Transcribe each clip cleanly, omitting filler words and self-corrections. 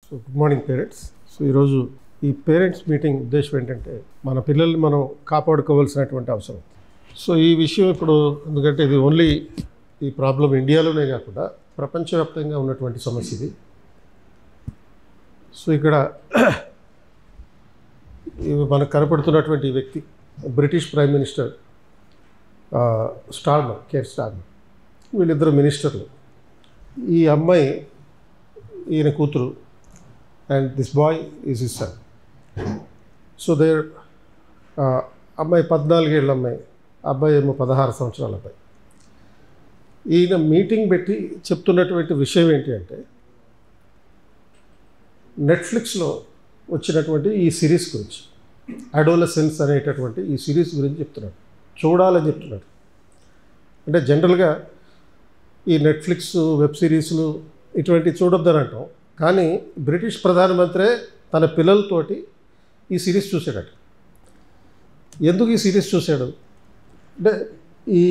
So good morning parents. So ఈరోజు ఈ parents meeting ఉద్దేశం ఏంటంటే మన పిల్లల్ని మనం కాపాడుకోవాల్సినటువంటి అవసరం. సో ఈ విషయం ఇప్పుడు ఎందుకంటే ఇది ఓన్లీ ఈ ప్రాబ్లం ఇండియాలోనే కాకుండా ప్రపంచవ్యాప్తంగా ఉన్నటువంటి సమస్య ఇది. సో ఇక్కడ మనకు కనపడుతున్నటువంటి వ్యక్తి British prime minister Starmer, Keir Starmer. వీళ్ళిద్దరు మినిస్టర్లు. ఈ అమ్మాయి ఈయన కూతురు and this boy is his son. So their అమ్మాయి 14 ఏళ్ళ అమ్మాయి, అబ్బాయి ఏమో 16 సంవత్సరాల అబ్బాయి. ఈయన మీటింగ్ పెట్టి చెప్తున్నటువంటి విషయం ఏంటి అంటే నెట్ఫ్లిక్స్లో వచ్చినటువంటి ఈ సిరీస్ గురించి, అడోలసెన్స్ అనేటటువంటి ఈ సిరీస్ గురించి చెప్తున్నాడు. చూడాలని చెప్తున్నాడు. అంటే జనరల్గా ఈ నెట్ఫ్లిక్స్ వెబ్ సిరీస్లు ఇటువంటి చూడొద్దని అంటాం, కానీ బ్రిటిష్ ప్రధానమంత్రి తన పిల్లలతోటి ఈ సిరీస్ చూసాడట. ఎందుకు ఈ సిరీస్ చూశాడు అంటే ఈ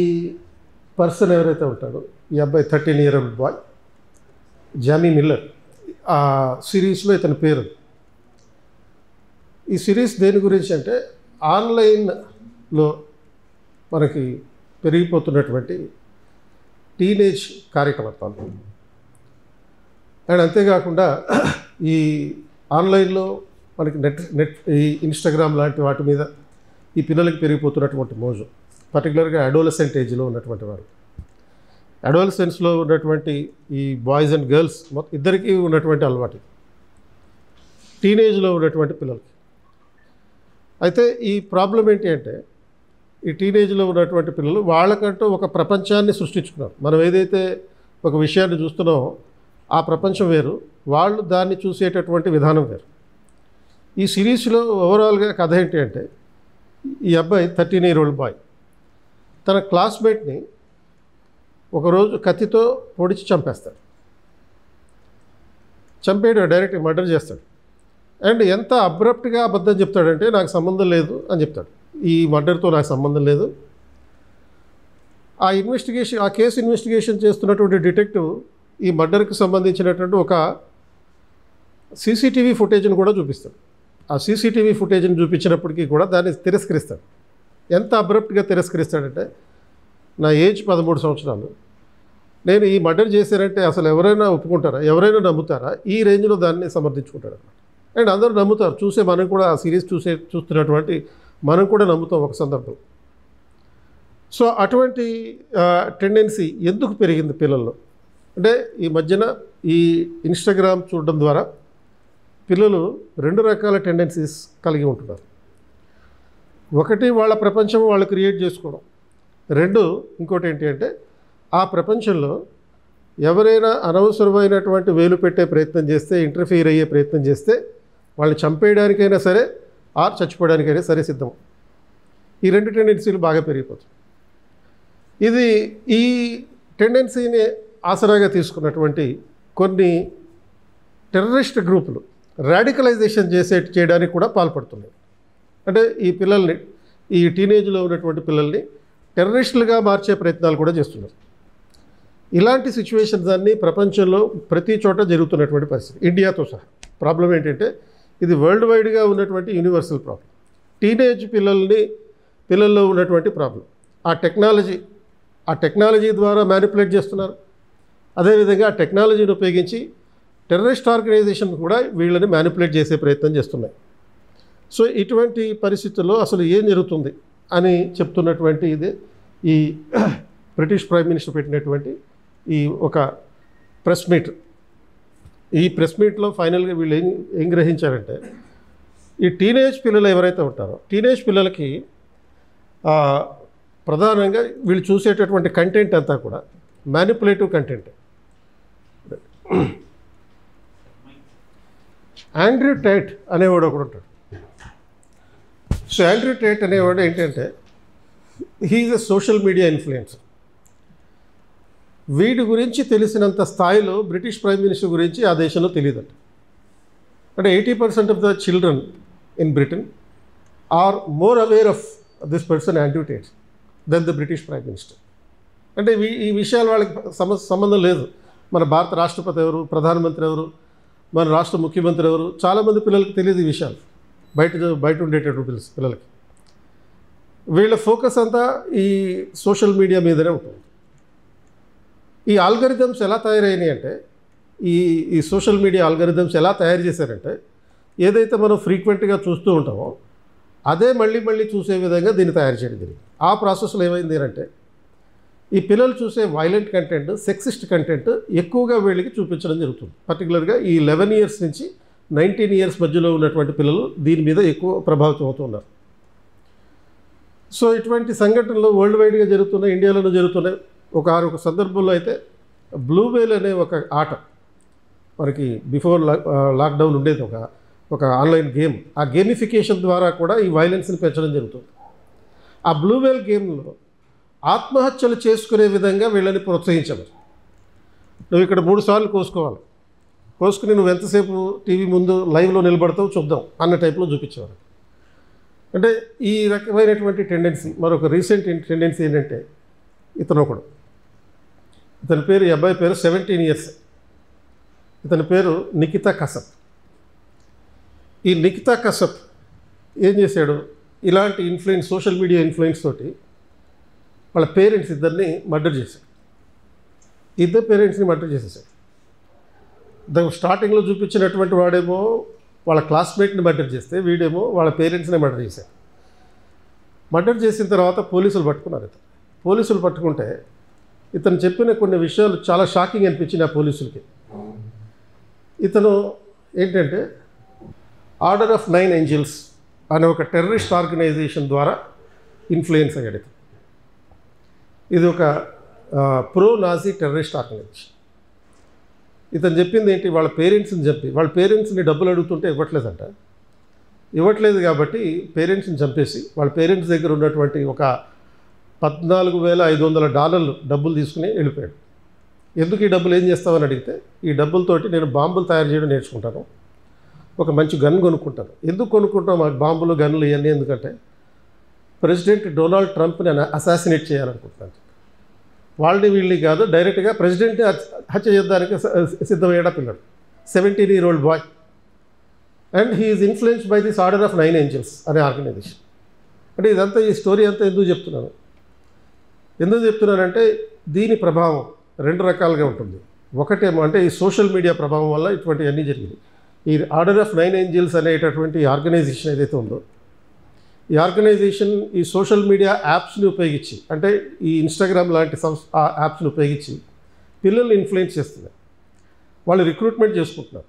పర్సన్ ఎవరైతే ఉంటాడో ఈ అబ్బాయి 13 year old boy Jamie Miller, ఆ సిరీస్లో ఇతని పేరు. ఈ సిరీస్ దేని గురించి అంటే ఆన్లైన్లో మనకి పెరిగిపోతున్నటువంటి టీనేజ్ కార్యకలాపాలు అండ్ అంతేకాకుండా ఈ ఆన్లైన్లో మనకి ఈ ఇన్స్టాగ్రామ్ లాంటి వాటి మీద ఈ పిల్లలకి పెరిగిపోతున్నటువంటి మోజు, పర్టికులర్గా అడోలసెంట్ ఏజ్లో ఉన్నటువంటి వారు. అడోలసెన్స్లో ఉన్నటువంటి ఈ బాయ్స్ అండ్ గర్ల్స్ ఇద్దరికీ ఉన్నటువంటి అలవాటు టీనేజ్లో ఉన్నటువంటి పిల్లలకి. అయితే ఈ ప్రాబ్లం ఏంటి అంటే ఈ టీనేజ్లో ఉన్నటువంటి పిల్లలు వాళ్ళకంటూ ఒక ప్రపంచాన్ని సృష్టించుకున్నారు. మనం ఏదైతే ఒక విషయాన్ని చూస్తున్నామో ఆ ప్రపంచం వేరు, వాళ్ళు దాన్ని చూసేటటువంటి విధానం వేరు. ఈ సిరీస్లో ఓవరాల్గా కథ ఏంటి అంటే ఈ అబ్బాయి 13 year old బాయ్ తన క్లాస్మేట్ని ఒకరోజు కత్తితో పొడిచి చంపేస్తాడు. చంపేయడం డైరెక్ట్ మర్డర్ చేస్తాడు. అండ్ ఎంత అబ్రప్ట్గా అబద్ధం చెప్తాడంటే నాకు సంబంధం లేదు అని చెప్తాడు. ఈ మర్డర్తో నాకు సంబంధం లేదు. ఆ కేసు ఇన్వెస్టిగేషన్ చేస్తున్నటువంటి డిటెక్టివ్ ఈ మర్డర్కి సంబంధించినటువంటి ఒక సీసీటీవీ ఫుటేజ్ని కూడా చూపిస్తాడు. ఆ సీసీటీవీ ఫుటేజ్ని చూపించినప్పటికీ కూడా దాన్ని తిరస్కరిస్తాడు. ఎంత అబ్రప్ట్గా తిరస్కరిస్తాడంటే నా ఏజ్ 13 సంవత్సరాలు, నేను ఈ మర్డర్ చేశానంటే అసలు ఎవరైనా ఒప్పుకుంటారా, ఎవరైనా నమ్ముతారా, ఈ రేంజ్లో దాన్ని సమర్థించుకుంటాడు అన్నమాట. అండ్ అందరూ నమ్ముతారు. చూసే మనం కూడా ఆ సిరీస్ చూస్తున్నటువంటి మనం కూడా నమ్ముతాం ఒక సందర్భం. సో అటువంటి టెండెన్సీ ఎందుకు పెరిగింది పిల్లల్లో అంటే ఈ మధ్యన ఈ ఇన్స్టాగ్రామ్ చూడడం ద్వారా పిల్లలు 2 రకాల టెండెన్సీస్ కలిగి ఉంటున్నారు. ఒకటి వాళ్ళ ప్రపంచం వాళ్ళు క్రియేట్ చేసుకోవడం, 2 ఇంకోటి ఏంటి అంటే ఆ ప్రపంచంలో ఎవరైనా అనవసరమైనటువంటి వేలు పెట్టే ప్రయత్నం చేస్తే, ఇంటర్ఫియర్ అయ్యే ప్రయత్నం చేస్తే వాళ్ళని చంపేయడానికైనా సరే ఆర్ చచ్చిపోవడానికైనా సరే సిద్ధం. ఈ 2 టెండెన్సీలు బాగా పెరిగిపోతుంది. ఇది ఈ టెండెన్సీని ఆసరాగా తీసుకున్నటువంటి కొన్ని టెర్రరిస్ట్ గ్రూపులు రాడికలైజేషన్ చేయడానికి కూడా పాల్పడుతున్నాయి. అంటే ఈ పిల్లల్ని, ఈ టీనేజ్లో ఉన్నటువంటి పిల్లల్ని టెర్రరిస్టులుగా మార్చే ప్రయత్నాలు కూడా చేస్తున్నారు. ఇలాంటి సిచ్యువేషన్స్ అన్నీ ప్రపంచంలో ప్రతి చోట జరుగుతున్నటువంటి పరిస్థితి, ఇండియాతో సహా. ప్రాబ్లం ఏంటంటే ఇది వరల్డ్ వైడ్గా ఉన్నటువంటి యూనివర్సల్ ప్రాబ్లం. టీనేజ్ పిల్లల్లో ఉన్నటువంటి ప్రాబ్లం. ఆ టెక్నాలజీ ద్వారా మ్యానిపులేట్ చేస్తున్నారు. అదేవిధంగా ఆ టెక్నాలజీని ఉపయోగించి టెర్రరిస్ట్ ఆర్గనైజేషన్ కూడా వీళ్ళని మ్యానిపులేట్ చేసే ప్రయత్నం చేస్తున్నాయి. సో ఇటువంటి పరిస్థితుల్లో అసలు ఏం జరుగుతుంది అని చెప్తున్నటువంటి ఇది ఈ బ్రిటిష్ ప్రైమ్ మినిస్టర్ పెట్టినటువంటి ఈ ఒక ప్రెస్ మీట్. ఈ ప్రెస్ మీట్లో ఫైనల్గా వీళ్ళు ఏం గ్రహించారంటే ఈ టీనేజ్ పిల్లలు ఎవరైతే ఉంటారో టీనేజ్ పిల్లలకి ప్రధానంగా వీళ్ళు చూసేటటువంటి కంటెంట్ అంతా కూడా మ్యానిపులేటివ్ కంటెంట్. ఆండ్రూ టైట్ అనేవాడు ఒకడు ఉంటాడు. సో ఆండ్రూ టైట్ అనేవాడు ఏంటంటే he is a social media influencer. వీడి గురించి తెలిసినంత స్థాయిలో బ్రిటిష్ ప్రైమ్ మినిస్టర్ గురించి ఆ దేశంలో తెలియదంట. అంటే 80% of the children in Britain are more aware of this person Andrew Tate then the British prime minister. అంటే ఈ విషయాలు వాళ్ళకి సంబంధం లేదు. మన భారత రాష్ట్రపతి ఎవరు, ప్రధానమంత్రి ఎవరు, మన రాష్ట్ర ముఖ్యమంత్రి ఎవరు, చాలామంది పిల్లలకి తెలియదు ఈ విషయాలు, బయట ఉండేటటువంటి పిల్లలకి. వీళ్ళ ఫోకస్ అంతా ఈ సోషల్ మీడియా మీదనే ఉంటుంది. ఈ ఆల్గరిథమ్స్ ఎలా తయారైనాయి అంటే, ఈ సోషల్ మీడియా ఆల్గరిథమ్స్ ఎలా తయారు చేశారంటే, ఏదైతే మనం ఫ్రీక్వెంట్గా చూస్తూ ఉంటామో అదే మళ్ళీ చూసే విధంగా దీన్ని తయారు చేయడం జరిగింది. ఆ ప్రాసెస్లో ఏమైంది అంటే, ఈ పిల్లలు చూసే వైలెంట్ కంటెంట్, సెక్సిస్ట్ కంటెంట్ ఎక్కువగా వీళ్ళకి చూపించడం జరుగుతుంది. పర్టికులర్గా ఈ 11 ఇయర్స్ నుంచి 19 ఇయర్స్ మధ్యలో ఉన్నటువంటి పిల్లలు దీని మీద ఎక్కువ ప్రభావితం అవుతున్నారు. సో ఇటువంటి సంఘటనలు వరల్డ్ వైడ్గా జరుగుతున్నాయి, ఇండియాలోనూ జరుగుతున్నాయి. ఒక సందర్భంలో అయితే బ్లూ వేల్ అనే ఒక ఆట, మనకి బిఫోర్ లాక్డౌన్ ఉండేది ఒక ఆన్లైన్ గేమ్. ఆ గేమిఫికేషన్ ద్వారా కూడా ఈ వైలెన్స్ని పెంచడం జరుగుతుంది. ఆ బ్లూ వేల్ గేమ్లో ఆత్మహత్యలు చేసుకునే విధంగా వీళ్ళని ప్రోత్సహించాలి. నువ్వు ఇక్కడ 3 సార్లు కోసుకుని నువ్వు ఎంతసేపు టీవీ ముందు లైవ్లో నిలబడతావు చూద్దాం అన్న టైప్లో చూపించేవారు. అంటే ఈ రకమైనటువంటి టెండెన్సీ. మరొక రీసెంట్ టెండెన్సీ ఏంటంటే, ఇతని పేరు, ఈ అబ్బాయి పేరు 17 ఇయర్స్, ఇతని పేరు నిఖితా కసప్. ఈ నిఖితా కసప్ ఏం చేశాడు, ఇలాంటి సోషల్ మీడియా ఇన్ఫ్లుయెన్స్ తోటి వాళ్ళ పేరెంట్స్ ఇద్దరిని మర్డర్ చేశాడు. ఇద్దరు పేరెంట్స్ని మర్డర్ చేసేసాడు. స్టార్టింగ్లో చూపించినటువంటి వాడేమో వాళ్ళ క్లాస్మేట్ని మర్డర్ చేస్తే, వీడేమో వాళ్ళ పేరెంట్స్ని మర్డర్ చేశాడు. మర్డర్ చేసిన తర్వాత పోలీసులు పట్టుకున్నారు. పోలీసులు పట్టుకుంటే ఇతను చెప్పిన కొన్ని విషయాలు చాలా షాకింగ్ అనిపించింది ఆ పోలీసులకి. ఇతను ఏంటంటే, ఆర్డర్ ఆఫ్ 9 ఏంజల్స్ అనే ఒక టెర్రరిస్ట్ ఆర్గనైజేషన్ ద్వారా ఇన్ఫ్లుయెన్స్ అయ్యాడు. ఇది ఒక ప్రో నాజీ టెర్రరిస్ట్ ఆర్గనైజేషన్. ఇతను చెప్పింది ఏంటి, వాళ్ళ పేరెంట్స్ని డబ్బులు అడుగుతుంటే ఇవ్వట్లేదు కాబట్టి పేరెంట్స్ని చంపేసి వాళ్ళ పేరెంట్స్ దగ్గర ఉన్నటువంటి ఒక $14,500 డబ్బులు తీసుకుని వెళ్ళిపోయాడు. ఎందుకు ఈ డబ్బులు ఏం చేస్తామని అడిగితే, ఈ డబ్బులతోటి నేను బాంబులు తయారు చేయడం నేర్చుకుంటాను, ఒక మంచి గన్ కొనుక్కుంటాను. ఎందుకు కొనుక్కుంటాం మాకు బాంబులు గన్నులు ఇవన్నీ? ఎందుకంటే ప్రెసిడెంట్ డొనాల్డ్ ట్రంప్ని అసాసినేట్ చేయాలనుకుంటున్నాను. వాళ్ళని వీళ్ళని కాదు, డైరెక్ట్గా ప్రెసిడెంట్ని హత్య చేయడానికి సిద్ధమయ్యాడు పిల్లడు, 17-year-old boy. And he is influenced by this order of 9 angels అనే ఆర్గనైజేషన్. అంటే ఇదంతా, ఈ స్టోరీ అంతా ఎందుకు చెప్తున్నానంటే, దీని ప్రభావం 2 రకాలుగా ఉంటుంది. ఒకటేమో అంటే ఈ సోషల్ మీడియా ప్రభావం వల్ల ఇటువంటివన్నీ జరిగింది. ఈ ఆర్డర్ ఆఫ్ 9 ఏంజల్స్ అనేటటువంటి ఆర్గనైజేషన్ ఏదైతే ఉందో, ఈ ఆర్గనైజేషన్ ఈ సోషల్ మీడియా యాప్స్ని ఉపయోగించి, అంటే ఈ ఇన్స్టాగ్రామ్ లాంటి యాప్స్ని ఉపయోగించి పిల్లల్ని ఇన్ఫ్లుయెన్స్ చేస్తున్నారు. వాళ్ళు రిక్రూట్మెంట్ చేసుకుంటున్నారు,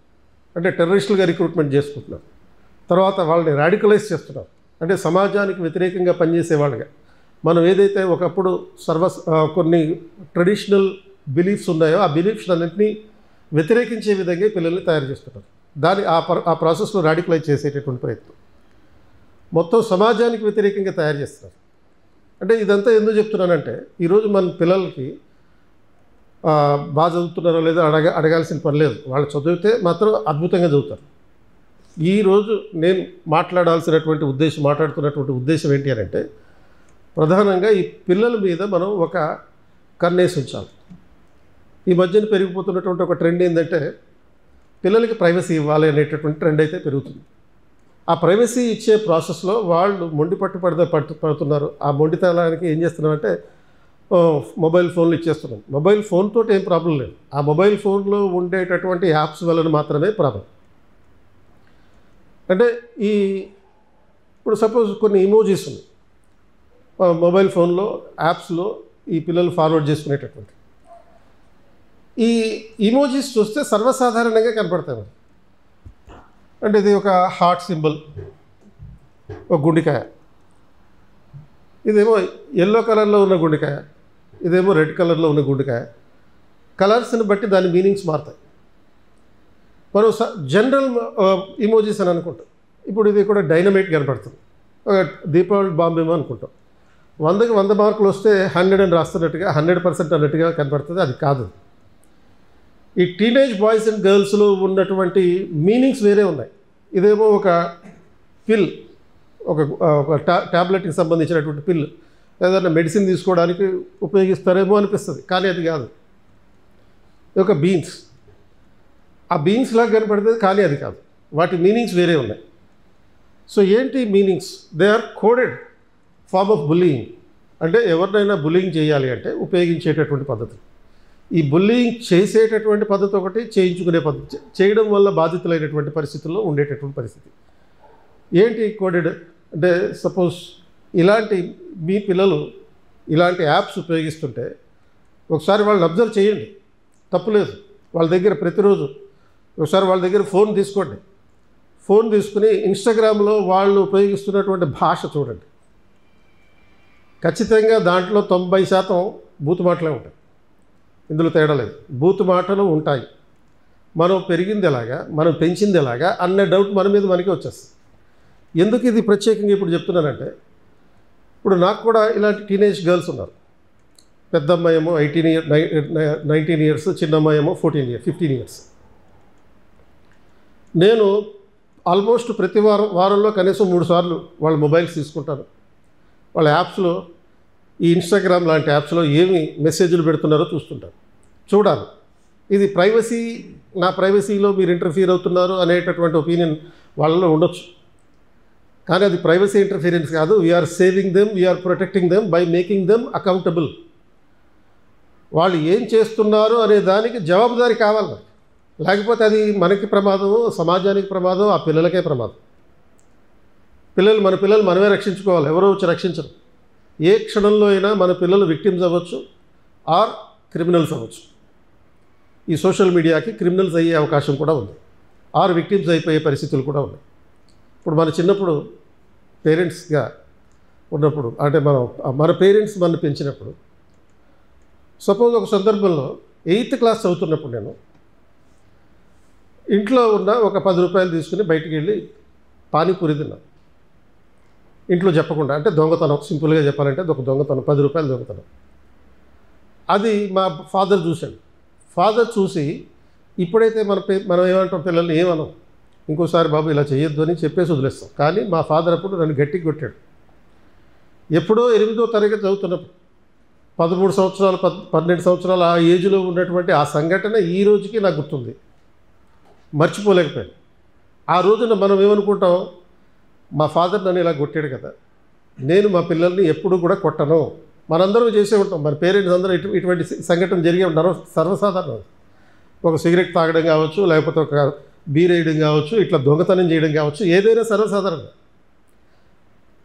అంటే టెర్రరిస్టులుగా రిక్రూట్మెంట్ చేసుకుంటున్నారు. తర్వాత వాళ్ళని రాడికలైజ్ చేస్తున్నారు, అంటే సమాజానికి వ్యతిరేకంగా పనిచేసేవాళ్ళుగా. మనం ఏదైతే ఒకప్పుడు కొన్ని ట్రెడిషనల్ బిలీఫ్స్ ఉన్నాయో, ఆ బిలీఫ్స్ అన్నింటినీ వ్యతిరేకించే విధంగా పిల్లల్ని తయారు చేస్తున్నారు. ఆ ప్రాసెస్లో రాడికలైజ్ చేసేటటువంటి ప్రయత్నం మొత్తం సమాజానికి వ్యతిరేకంగా తయారు చేస్తున్నారు. అంటే ఇదంతా ఎందుకు చెప్తున్నానంటే, ఈరోజు మన పిల్లలకి బాగా చదువుతున్నారో లేదో అడగాల్సిన పని లేదు. వాళ్ళు చదివితే మాత్రం అద్భుతంగా చదువుతారు. ఈరోజు నేను మాట్లాడుతున్నటువంటి ఉద్దేశం ఏంటి అని అంటే, ప్రధానంగా ఈ పిల్లల మీద మనం ఒక కన్నేసి ఉంచాలి. ఈ మధ్యన పెరిగిపోతున్నటువంటి ఒక ట్రెండ్ ఏంటంటే, పిల్లలకి ప్రైవసీ ఇవ్వాలి అనేటటువంటి ట్రెండ్ అయితే పెరుగుతుంది. ఆ ప్రైవసీ ఇచ్చే ప్రాసెస్లో వాళ్ళు పడుతున్నారు. ఆ మొండితనానికి ఏం చేస్తున్నామంటే, మొబైల్ ఫోన్లు ఇచ్చేస్తున్నాం. మొబైల్ ఫోన్తో ఏం ప్రాబ్లం లేదు, ఆ మొబైల్ ఫోన్లో ఉండేటటువంటి యాప్స్ వలన మాత్రమే ప్రాబ్లం. అంటే ఇప్పుడు సపోజ్ కొన్ని ఇమోజీస్ ఉన్నాయి మొబైల్ ఫోన్లో, యాప్స్లో ఈ పిల్లలు ఫార్వర్డ్ చేసుకునేటటువంటి ఈ ఇమోజీస్ చూస్తే సర్వసాధారణంగా కనపడతాయి. అంటే ఇది ఒక హార్ట్ సింబల్, ఒక గుండెకాయ, ఇదేమో ఎల్లో కలర్లో ఉన్న గుండెకాయ, ఇదేమో రెడ్ కలర్లో ఉన్న గుండెకాయ. కలర్స్ని బట్టి దాని మీనింగ్స్ మారుతాయి. మనం జనరల్ ఇమోజీస్ అని అనుకుంటాం. ఇప్పుడు ఇది కూడా డైనమైట్ కనపడుతుంది, ఒక దీపావళి బాంబ్ ఏమో అనుకుంటాం. 100కి 100 మార్కులు వస్తే 100 అని రాస్తున్నట్టుగా 100% అన్నట్టుగా కనపడుతుంది. అది కాదు. ఈ టీనేజ్ బాయ్స్ అండ్ గర్ల్స్లో ఉన్నటువంటి మీనింగ్స్ వేరే ఉన్నాయి. ఇదేమో ఒక పిల్, ఒక ట్యాబ్లెట్కి సంబంధించినటువంటి పిల్, ఏదైనా మెడిసిన్ తీసుకోవడానికి ఉపయోగిస్తారేమో అనిపిస్తుంది, కానీ అది కాదు. ఇది ఒక బీన్స్. ఆ బీయింగ్స్ లాగా కనపడితే కానీ అది కాదు, వాటి మీనింగ్స్ వేరే ఉన్నాయి. సో ఏంటి meanings? They are coded form of bullying. అంటే ఎవరినైనా బుల్లింగ్ చేయాలి అంటే ఉపయోగించేటటువంటి పద్ధతులు. ఈ బుల్లింగ్ చేసేటటువంటి పద్ధతి ఒకటి, చేయించుకునే పద్ధతి, చేయడం వల్ల బాధితులైనటువంటి పరిస్థితుల్లో ఉండేటటువంటి పరిస్థితి. ఏంటి కోడెడ్ అంటే, సపోజ్ ఇలాంటి మీ పిల్లలు ఇలాంటి యాప్స్ ఉపయోగిస్తుంటే ఒకసారి వాళ్ళని అబ్జర్వ్ చేయండి, తప్పులేదు. వాళ్ళ దగ్గర ప్రతిరోజు ఒకసారి వాళ్ళ దగ్గర ఫోన్ తీసుకోండి, ఫోన్ తీసుకుని ఇన్స్టాగ్రామ్లో వాళ్ళు ఉపయోగిస్తున్నటువంటి భాష చూడండి. ఖచ్చితంగా దాంట్లో 90% బూతు మాటలే ఉంటాయి, ఇందులో తేడా లేదు. బూతు మాటలు ఉంటాయి. మనం పెరిగింది ఎలాగా, మనం పెంచింది ఎలాగా అన్న డౌట్ మన మీద మనకి వచ్చేస్తుంది. ఎందుకు ఇది ప్రత్యేకంగా ఇప్పుడు చెప్తున్నానంటే, ఇప్పుడు నాకు కూడా ఇలాంటి టీనేజ్ గర్ల్స్ ఉన్నారు. పెద్ద అమ్మాయేమో 19 ఇయర్స్, చిన్న అమ్మాయేమో 15 ఇయర్స్. నేను ఆల్మోస్ట్ ప్రతి వారంలో కనీసం 3 సార్లు వాళ్ళ మొబైల్స్ తీసుకుంటాను. వాళ్ళ యాప్స్లో, ఈ ఇన్స్టాగ్రామ్ లాంటి యాప్స్లో ఏమి మెసేజ్లు పెడుతున్నారో చూస్తుంటాను, చూడాలి. ఇది ప్రైవసీ, నా ప్రైవసీలో మీరు ఇంటర్ఫియర్ అవుతున్నారు అనేటటువంటి ఒపీనియన్ వాళ్ళలో ఉండొచ్చు. కానీ అది ప్రైవసీ ఇంటర్ఫియరెన్స్ కాదు. We are saving them, we are protecting them by making them accountable. వాళ్ళు ఏం చేస్తున్నారు అనే దానికి జవాబుదారీ కావాలి. లేకపోతే అది మనకి ప్రమాదం, సమాజానికి ప్రమాదం, ఆ పిల్లలకే ప్రమాదం. మన పిల్లలు మనమే రక్షించుకోవాలి, ఎవరో వచ్చి రక్షించరు. ఏ క్షణంలో అయినా మన పిల్లలు విక్టిమ్స్ అవ్వచ్చు ఆర్ క్రిమినల్స్ అవ్వచ్చు. ఈ సోషల్ మీడియాకి క్రిమినల్స్ అయ్యే అవకాశం కూడా ఉంది, ఆర్ విక్టిమ్స్ అయిపోయే పరిస్థితులు కూడా ఉన్నాయి. ఇప్పుడు మన చిన్నప్పుడు పేరెంట్స్గా ఉన్నప్పుడు, అంటే మన పేరెంట్స్ మన పెంచినప్పుడు, సపోజ్ ఒక సందర్భంలో 8th క్లాస్ చదువుతున్నప్పుడు నేను ఇంట్లో ఉన్న ఒక 10 రూపాయలు తీసుకుని బయటికి వెళ్ళి పానీపూరి తిన్నాను, ఇంట్లో చెప్పకుండా. అంటే దొంగతనం, సింపుల్గా చెప్పాలంటే ఒక దొంగతనం, 10 రూపాయలు దొంగతనం. అది మా ఫాదర్ చూశాడు. ఫాదర్ చూసి, ఇప్పుడైతే మనం ఏమంటాం, పిల్లల్ని ఏమనం, ఇంకోసారి బాబు ఇలా చేయొద్దు అని చెప్పేసి వదిలేస్తాం. కానీ మా ఫాదర్ అప్పుడు నన్ను గట్టిగా కొట్టాడు. ఎప్పుడో 8వ తరగతి చదువుతున్నప్పుడు, 13 సంవత్సరాలు 12 సంవత్సరాలు ఆ ఏజ్లో ఉన్నటువంటి ఆ సంఘటన ఈ రోజుకి నాకు గుర్తుంది, మర్చిపోలేకపోయాను. ఆ రోజున మనం ఏమనుకుంటాం, మా ఫాదర్ నన్ను ఇలా కొట్టాడు కదా, నేను మా పిల్లల్ని ఎప్పుడు కూడా కొట్టను. మనందరం చేసే ఉంటాం, మన పేరెంట్స్ అందరూ ఇటువంటి సంఘటన జరిగే ఉంటారు, సర్వసాధారణం. ఒక సిగరెట్ తాగడం కావచ్చు, లేకపోతే ఒక బీర్ వేయడం కావచ్చు, ఇట్లా దొంగతనం చేయడం కావచ్చు, ఏదైనా సర్వసాధారణం.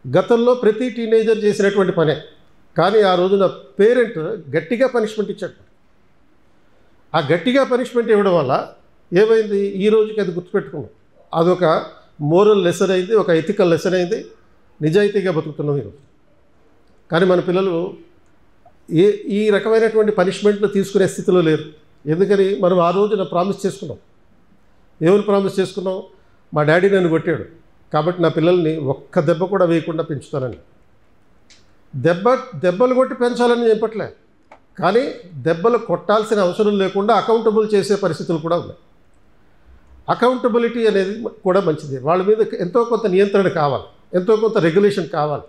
గతంలో ప్రతి టీనేజర్ చేసినటువంటి పనే. కానీ ఆ రోజున పేరెంట్ గట్టిగా పనిష్మెంట్ ఇచ్చాడు. ఆ గట్టిగా పనిష్మెంట్ ఇవ్వడం వల్ల ఏమైంది, ఈ రోజుకి అది గుర్తుపెట్టుకున్నాం. అదొక మోరల్ లెసన్ అయింది, ఒక ఎథికల్ లెసన్ అయింది. నిజాయితీగా బతుకుతున్నాం ఈరోజు. కానీ మన పిల్లలు ఈ రకమైనటువంటి పనిష్మెంట్లు తీసుకునే స్థితిలో లేరు. ఎందుకని, మనం ఆ రోజున ప్రామిస్ చేసుకున్నాం. ఏమని ప్రామిస్ చేసుకున్నాం, మా డాడీ నన్ను కొట్టాడు కాబట్టి నా పిల్లల్ని ఒక్క దెబ్బ కూడా వేయకుండా పెంచుతానని. దెబ్బలు కొట్టి పెంచాలని చెప్పట్లే, కానీ దెబ్బలు కొట్టాల్సిన అవసరం లేకుండా అకౌంటబుల్ చేసే పరిస్థితులు కూడా ఉన్నాయి. అకౌంటబిలిటీ అనేది కూడా మంచిది. వాళ్ళ మీద ఎంతో కొంత నియంత్రణ కావాలి, ఎంతో కొంత రెగ్యులేషన్ కావాలి.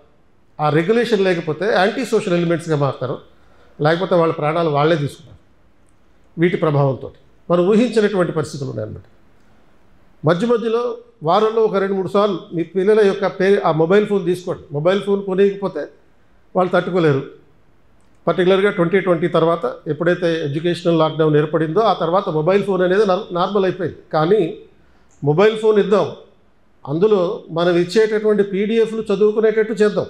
ఆ రెగ్యులేషన్ లేకపోతే యాంటీ సోషల్ ఎలిమెంట్స్గా మారుతారు, లేకపోతే వాళ్ళ ప్రాణాలు వాళ్ళే తీసుకున్నారు. వీటి ప్రభావంతో మనం ఊహించినటువంటి పరిస్థితులు ఉన్నాయన్నమాట. మధ్యలో వారంలో ఒక 2-3 సార్లు మీ పిల్లల యొక్క ఆ మొబైల్ ఫోన్ తీసుకోండి. మొబైల్ ఫోన్ కొనేయకపోతే వాళ్ళు తట్టుకోలేరు. పర్టికులర్గా 2020 తర్వాత ఎప్పుడైతే ఎడ్యుకేషనల్ లాక్డౌన్ ఏర్పడిందో ఆ తర్వాత మొబైల్ ఫోన్ అనేది నార్మల్ అయిపోయింది. కానీ మొబైల్ ఫోన్ ఇద్దాం, అందులో మనం ఇచ్చేటటువంటి పీడిఎఫ్లు చదువుకునేటట్టు చేద్దాం.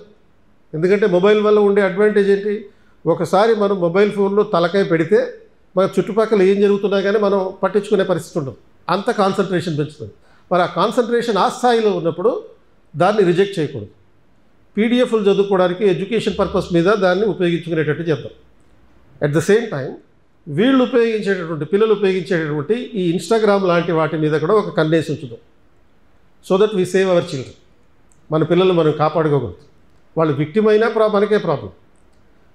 ఎందుకంటే మొబైల్ వల్ల ఉండే అడ్వాంటేజ్ ఏంటి, ఒకసారి మనం మొబైల్ ఫోన్లో తలకాయ పెడితే మన చుట్టుపక్కల ఏం జరుగుతున్నా కానీ మనం పట్టించుకునే పరిస్థితి ఉండదు. అంత కాన్సన్ట్రేషన్ పెంచుతుంది. మరి ఆ కాన్సన్ట్రేషన్ ఆ స్థాయిలో ఉన్నప్పుడు దాన్ని రిజెక్ట్ చేయకూడదు. పీడిఎఫ్లు చదువుకోవడానికి ఎడ్యుకేషన్ పర్పస్ మీద దాన్ని ఉపయోగించుకునేటట్టు చేద్దాం. అట్ ద సేమ్ టైం పిల్లలు ఉపయోగించేటటువంటి ఈ ఇన్స్టాగ్రామ్ లాంటి వాటి మీద కూడా ఒక కన్నేసి ఉంచుదాం. So that we save our children. మన పిల్లలు మనం కాపాడుకోగలుగుతాం. వాళ్ళు విక్టిమ్ అయినా మనకే ప్రాబ్లం,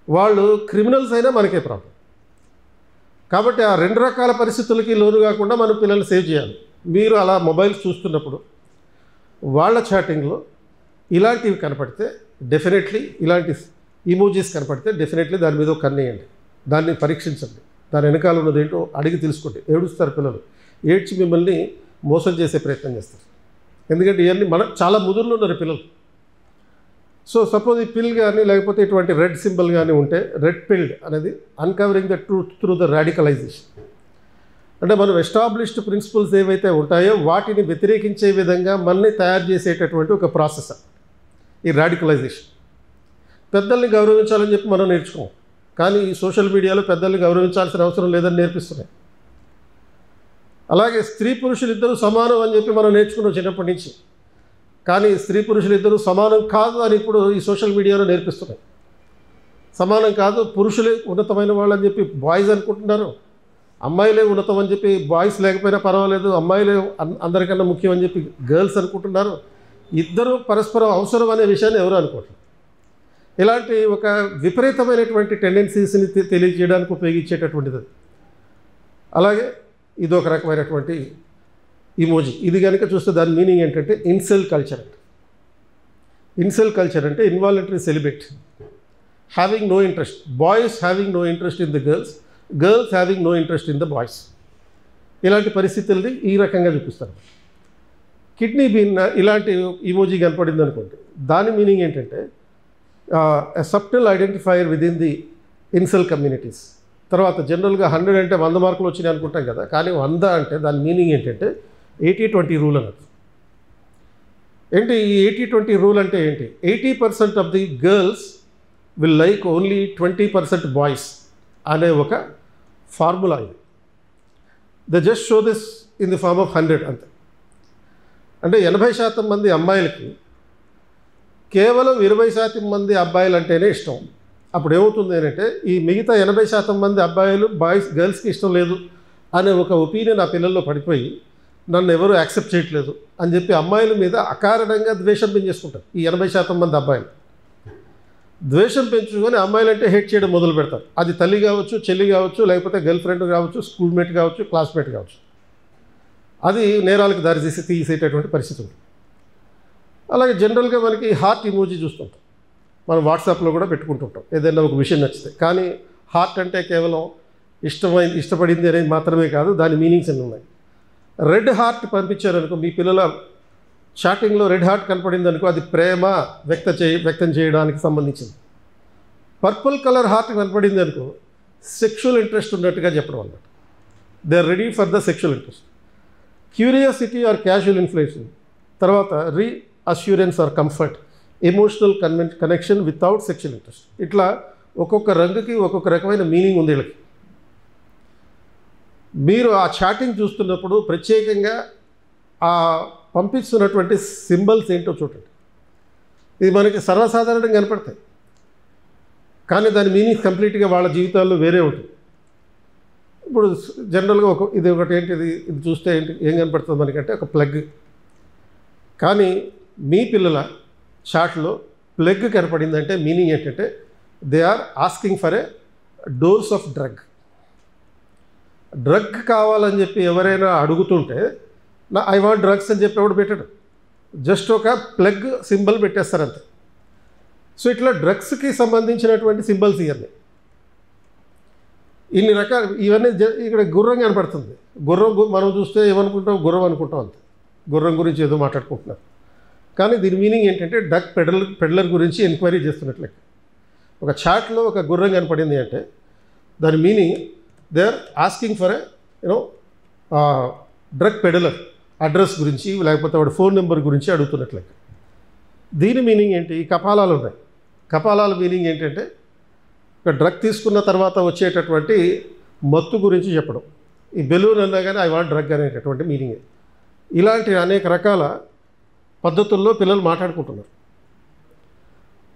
వాళ్ళు క్రిమినల్స్ అయినా మనకే ప్రాబ్లం. కాబట్టి ఆ 2 రకాల పరిస్థితులకి లోను కాకుండా మనం పిల్లల్ని సేవ్ చేయాలి. మీరు అలా మొబైల్స్ చూస్తున్నప్పుడు వాళ్ళ చాటింగ్లో ఇలాంటివి కనపడితే డెఫినెట్లీ, ఇలాంటి ఇమోజీస్ కనపడితే డెఫినెట్లీ దాని మీద ఒక కన్నేయండి, దాన్ని పరీక్షించండి, దాని వెనకాల ఉన్నది ఏంటో అడిగి తెలుసుకోండి. ఏడుస్తారు పిల్లలు, ఏడ్చి మిమ్మల్ని మోసం చేసే ప్రయత్నం చేస్తారు. ఎందుకంటే ఇవన్నీ చాలా ముదురులో ఉన్నారు పిల్లలు. సో సపోజ్ ఈ పిల్ కానీ లేకపోతే ఇటువంటి రెడ్ సింబల్ కానీ ఉంటే రెడ్ పిల్డ్ అనేది uncovering the truth through the radicalisation. అంటే మనం ఎస్టాబ్లిష్డ్ ప్రిన్సిపల్స్ ఏవైతే ఉంటాయో వాటిని వ్యతిరేకించే విధంగా మనల్ని తయారు చేసేటటువంటి ఒక ప్రాసెస్ ఈ రాడికలైజేషన్. పెద్దల్ని గౌరవించాలని చెప్పి మనం నేర్చుకోం, కానీ ఈ సోషల్ మీడియాలో పెద్దల్ని గౌరవించాల్సిన అవసరం లేదని నేర్పిస్తున్నాయి. అలాగే స్త్రీ పురుషులు ఇద్దరు సమానం అని చెప్పి మనం నేర్చుకున్నాం చిన్నప్పటి నుంచి, కానీ స్త్రీ పురుషులు ఇద్దరు సమానం కాదు అని ఇప్పుడు ఈ సోషల్ మీడియాలో నేర్పిస్తున్నాయి. సమానం కాదు, పురుషులే ఉన్నతమైన వాళ్ళు అని చెప్పి బాయ్స్ అనుకుంటున్నారు, అమ్మాయిలే ఉన్నతం అని చెప్పి బాయ్స్ లేకపోయినా పర్వాలేదు, అమ్మాయిలే అందరికన్నా ముఖ్యం అని చెప్పి గర్ల్స్ అనుకుంటున్నారు. ఇద్దరు పరస్పరం అవసరం అనే విషయాన్ని ఎవరు అనుకోవట్లేదు. ఇలాంటి ఒక విపరీతమైనటువంటి టెండెన్సీస్ని తెలియజేయడానికి ఉపయోగించేటటువంటిది. అలాగే ఇది ఒక రకమైనటువంటి ఇమోజీ. ఇది కనుక చూస్తే దాని మీనింగ్ ఏంటంటే ఇన్సెల్ కల్చర్. ఇన్సెల్ కల్చర్ అంటే involuntary celebrate, having no interest, boys having no interest in the girls, girls having no interest in the boys. ఇలాంటి పరిస్థితుల్ని ఈ రకంగా చూపిస్తారు. కిడ్నీ బీన్ ఇలాంటి ఇమోజీ కనపడింది అనుకోండి, దాని మీనింగ్ ఏంటంటే a subtle identifier within the incel communities. తర్వాత జనరల్గా 100 అంటే 100 మార్కులు వచ్చినాయి అనుకుంటాం కదా, కానీ 100 అంటే దాని మీనింగ్ ఏంటంటే 80-20 రూల్ అన్నది. ఏంటి ఈ 80-20 రూల్ అంటే ఏంటి? 80% of the girls will like only 20% boys అనే ఒక ఫార్ములా ఇది. The just show this in the form of 100 అంతే. అంటే 80% మంది అమ్మాయిలకి కేవలం 20% మంది అబ్బాయిలు అంటేనే ఇష్టం. అప్పుడు ఏమవుతుంది అంటే ఈ మిగతా 80% మంది అబ్బాయిలు గర్ల్స్కి ఇష్టం లేదు అనే ఒక ఒపీనియన్ ఆ పిల్లల్లో పడిపోయి నన్ను ఎవరు యాక్సెప్ట్ చేయట్లేదు అని చెప్పి అమ్మాయిల మీద అకారణంగా ద్వేషం పెంచేసుకుంటారు. ఈ 80% మంది అబ్బాయిలు ద్వేషం పెంచుకొని అమ్మాయిలంటే హేట్ చేయడం మొదలు పెడతారు. అది తల్లి కావచ్చు, చెల్లి కావచ్చు, లేకపోతే గర్ల్ ఫ్రెండ్ కావచ్చు, స్కూల్మేట్ కావచ్చు, క్లాస్మేట్ కావచ్చు. అది నేరాలకు తీసేటటువంటి పరిస్థితి ఉంది. అలాగే జనరల్గా మనకి హార్ట్ ఇమోజీ చూస్తుంటాం, మనం వాట్సాప్లో కూడా పెట్టుకుంటుంటాం ఏదైనా ఒక విషయం నచ్చితే. కానీ హార్ట్ అంటే కేవలం ఇష్టపడింది అనేది మాత్రమే కాదు, దాని మీనింగ్స్ అన్నీ ఉన్నాయి. రెడ్ హార్ట్ పంపించారనుకో, మీ పిల్లల చాటింగ్లో రెడ్ హార్ట్ కనపడింది అనుకో, అది ప్రేమ వ్యక్తం చేయడానికి సంబంధించింది. పర్పుల్ కలర్ హార్ట్ కనపడింది అనుకో, సెక్షువల్ ఇంట్రెస్ట్ ఉన్నట్టుగా చెప్పడం అన్నమాట. They are ready for the sexual interest. Curiosity or casual influence. తర్వాత assurance or comfort, emotional connection without sexual interest. ఇట్లా ఒక్కొక్క రంగుకి ఒక్కొక్క రకమైన మీనింగ్ ఉంది వీళ్ళకి. మీరు ఆ చాటింగ్ చూస్తున్నప్పుడు ప్రత్యేకంగా ఆ పంపిస్తున్నటువంటి సింబల్స్ ఏంటో చూడండి. ఇది మనకి సర్వసాధారణంగా కనపడతాయి, కానీ దాని మీనింగ్ కంప్లీట్గా వాళ్ళ జీవితాల్లో వేరే ఉంటుంది. ఇప్పుడు జనరల్గా ఇది ఒకటి ఏంటిది, ఇది చూస్తే ఏం కనపడుతుంది మనకంటే ఒక ప్లగ్. కానీ మీ పిల్లల చాట్లో ప్లగ్ కనపడిందంటే మీనింగ్ ఏంటంటే they are asking for a dose of drug కావాలని చెప్పి ఎవరైనా అడుగుతుంటే ఐ వాంట్ డ్రగ్స్ అని చెప్పి ఎవడు పెట్టాడు, జస్ట్ ఒక ప్లగ్ సింబల్ పెట్టేస్తారంతే. సో ఇట్లా డ్రగ్స్కి సంబంధించినటువంటి సింబల్స్ ఇవన్నీ, ఇన్ని రకాలు. ఇవన్నీ ఇక్కడ గుర్రం కనపడుతుంది. గుర్రం మనం చూస్తే ఏమనుకుంటాం, గుర్రం అనుకుంటాం అంతే. గుర్రం గురించి ఏదో మాట్లాడుకుంటున్నారు, కానీ దీని మీనింగ్ ఏంటంటే డ్రగ్ పెడ్లర్ గురించి ఎంక్వైరీ చేస్తున్నట్లే. ఒక చాట్లో ఒక గుర్రం కనపడింది అంటే దాని meaning they are asking for drug peddler address గురించి, లేకపోతే వాడు ఫోన్ నెంబర్ గురించి అడుగుతున్నట్లే. దీని మీనింగ్ ఏంటి? కపాలాలు ఉన్నాయి. కపాలాల మీనింగ్ ఏంటంటే ఒక డ్రగ్ తీసుకున్న తర్వాత వచ్చేటటువంటి మత్తు గురించి చెప్పడం. ఈ బెలూన్ అన్నా కానీ ఐ వాంట్ డ్రగ్ అనేటటువంటి మీనింగ్. ఇలాంటి అనేక రకాల పద్ధతుల్లో పిల్లలు మాట్లాడుకుంటున్నారు.